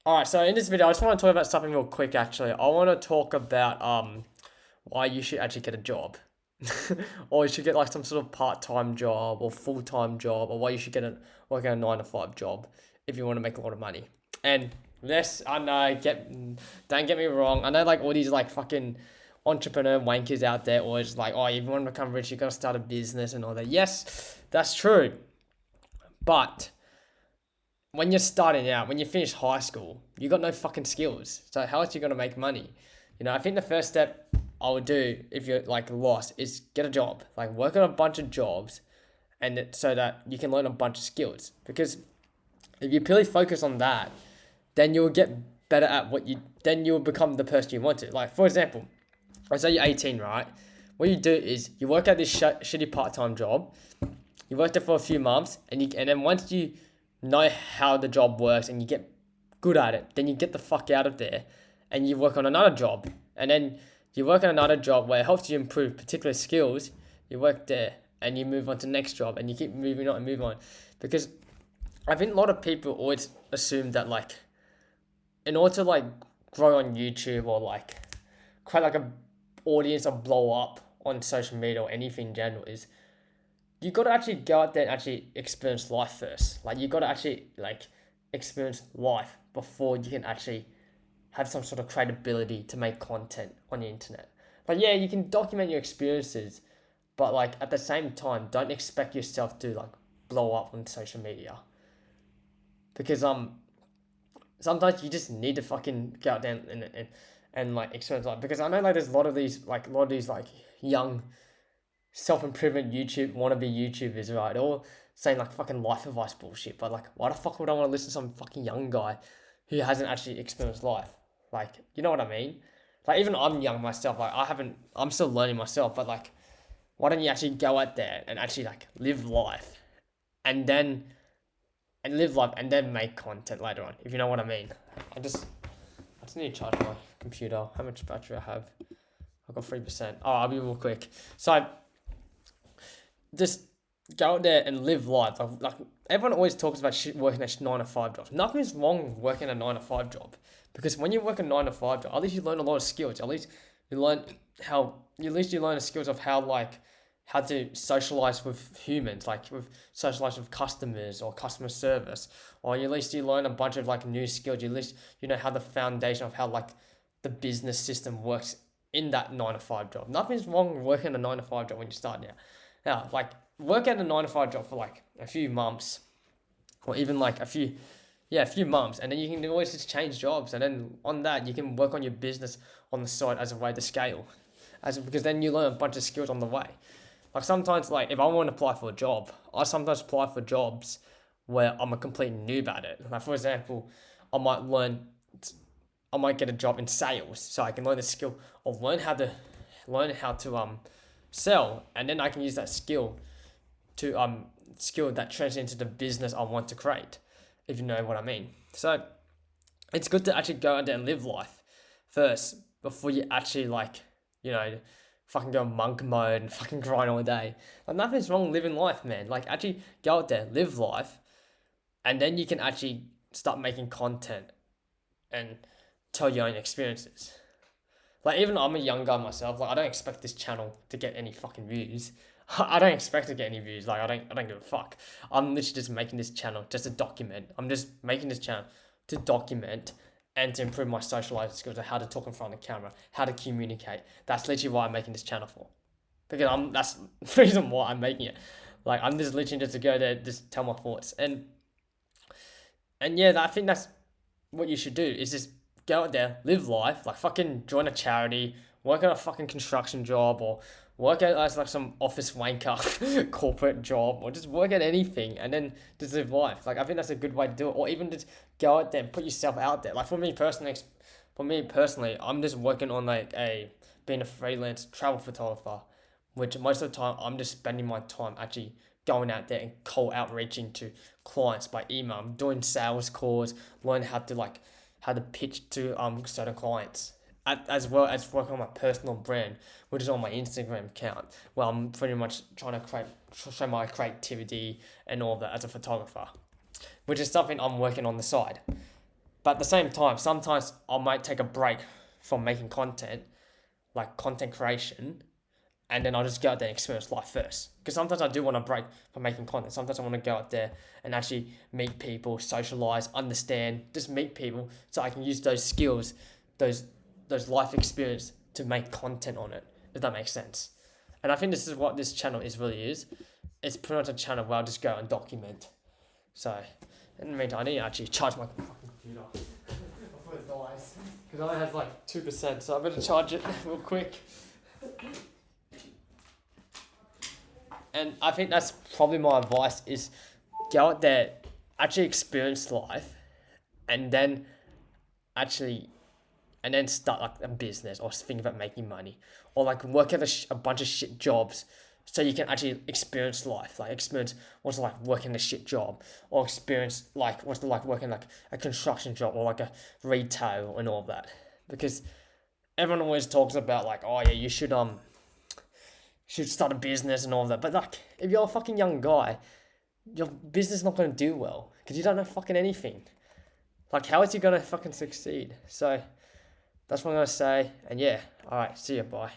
All right, so in this video, I just want to talk about something real quick. Actually, I want to talk about why you should actually get a job, or you should get like some sort of part-time job or full-time job, or why you should get a work at a 9 to 5 job if you want to make a lot of money. And yes, I know, don't get me wrong. I know like all these like fucking entrepreneur wankers out there always like, oh, if you want to become rich, you gotta start a business and all that. Yes, that's true, but when you're starting out, when you finish high school, you got no fucking skills. So how else you gonna make money? I think the first step I would do if you're like lost is get a job. Like work on a bunch of jobs, so that you can learn a bunch of skills. Because if you purely focus on that, then you'll get better at then you'll become the person you want to. Like for example, let's say you're 18, right? What you do is you work at this shitty part-time job. You work there for a few months, and then once you know how the job works and you get good at it, then you get the fuck out of there, and you work on another job, and then you work on another job where it helps you improve particular skills. You work there, and you move on to the next job, and you keep moving on and move on, because I think a lot of people always assume that like in order to like grow on YouTube or like create like a audience or blow up on social media or anything in general is you got to actually go out there and actually experience life first. Like you got to actually like experience life before you can actually have some sort of credibility to make content on the internet. But yeah, you can document your experiences, but like at the same time, don't expect yourself to like blow up on social media because sometimes you just need to fucking go out there and like experience life, because I know like there's a lot of these like young self improvement YouTube wannabe YouTubers, right? All saying like fucking life advice bullshit. But like, why the fuck would I want to listen to some fucking young guy who hasn't actually experienced life? Like, you know what I mean? Like, even I'm young myself. Like, I'm still learning myself. But like, why don't you actually go out there and actually like live life, and then live life and then make content later on? If you know what I mean. I just need to charge my computer. How much battery I have? I've got 3%. Oh, I'll be real quick. So just go out there and live life. Like everyone always talks about shit working at 9 to 5 jobs. Nothing's wrong with working a 9 to 5 job, because when you work a 9 to 5 job, at least you learn a lot of skills. At least you learn the skills of how to socialize with humans, like with socialize with customers or customer service, or at least you learn a bunch of like new skills. At least you know how the foundation of how like the business system works in that 9 to 5 job. Nothing's wrong with working a 9 to 5 job when you start now. Now, like work at a 9 to 5 job for like a few months, or even like a few months, and then you can always just change jobs, and then on that you can work on your business on the side as a way to scale, because then you learn a bunch of skills on the way. Like sometimes, like if I want to apply for a job, I sometimes apply for jobs where I'm a complete noob at it. Like for example, I might learn, I might get a job in sales, so I can learn the skill of learn how to sell, and then I can use that to skill that turns into the business I want to create, if you know what I mean. So it's good to actually go out there and live life first before you actually like, you know, fucking go monk mode and fucking grind all day. Like nothing's wrong living life, man. Like actually go out there, live life, and then you can actually start making content and tell your own experiences. Like even I'm a young guy myself. Like I don't expect this channel to get any fucking views. I don't expect to get any views. Like I don't give a fuck. I'm literally just making this channel just to document. I'm just making this channel to document and to improve my socializing skills of how to talk in front of the camera, how to communicate. That's literally why I'm making this channel for. Because that's the reason why I'm making it. Like I'm just literally just to go there, just tell my thoughts. And yeah, I think that's what you should do is just go out there, live life, like fucking join a charity, work at a fucking construction job, or work at as like some office wanker corporate job, or just work at anything and then just live life. Like I think that's a good way to do it. Or even just go out there and put yourself out there. Like for me personally, I'm just working on like a being a freelance travel photographer, which most of the time I'm just spending my time actually going out there and cold outreaching to clients by email. I'm doing sales calls, learn how to pitch to certain clients. As well as working on my personal brand, which is on my Instagram account, where I'm pretty much trying to show my creativity and all that as a photographer, which is something I'm working on the side. But at the same time, sometimes I might take a break from making content, like content creation, and then I'll just go out there and experience life first. Because sometimes I do want to break from making content. Sometimes I want to go out there and actually meet people, socialize, understand, just meet people, so I can use those skills, those life experience to make content on it. If that makes sense. And I think this is what this channel is. It's pretty much a channel where I'll just go and document. So, in the meantime, I need to actually charge my fucking computer before it dies. Because it only has like 2%, so I better charge it real quick. And I think that's probably my advice is go out there, actually experience life, and then actually, and then start like a business or think about making money, or like work at a bunch of shit jobs so you can actually experience life, like experience what's it like working a shit job, or experience like what's it like working like a construction job or like a retail and all of that. Because everyone always talks about like, oh yeah, you should start a business and all of that. But like, if you're a fucking young guy, your business is not going to do well because you don't know fucking anything. Like, how is you going to fucking succeed? So, that's what I'm going to say. And yeah, alright, see ya, bye.